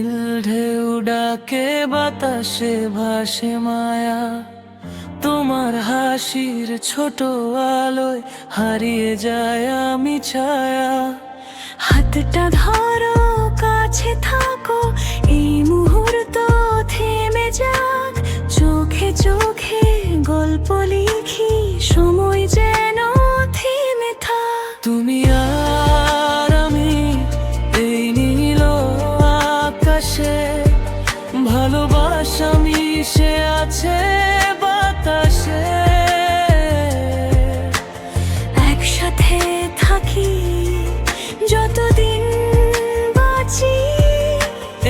নীল ঢেউ ডাকে বাতাসে ভাসে মায়া, তোমার হাসির ছোট আলোয় হারিয়ে যায় আমি ছায়া। হাতটা ধরো, কাছে থাকো, এই মুহূর্ত থেমে যাক। চোখে চোখে গল্প লিখি, সময় যেন থেমে থাক। তুমি আর আমি এই নীল আকাশে, ভালোবাসা মিশে আছে বাতাসে। একসাথে থাকি যতদিন বাঁচি,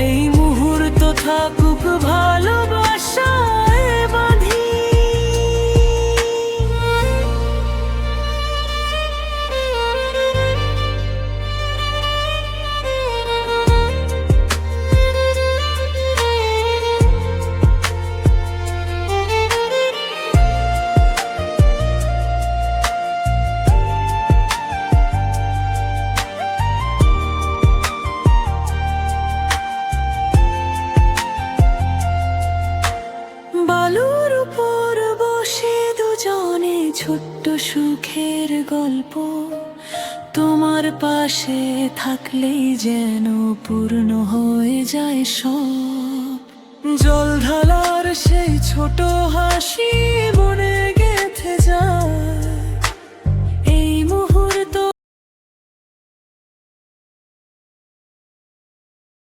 এই মুহূর্ত থাকুক ভালোবাসায় বাঁধি। বালুর উপর বসে দুজনে ছোট্ট সুখের গল্প, তোমার পাশে থাকলেই যেন পূর্ণ হয়ে যায় সব। জল ঢালার সেই ছোট হাসি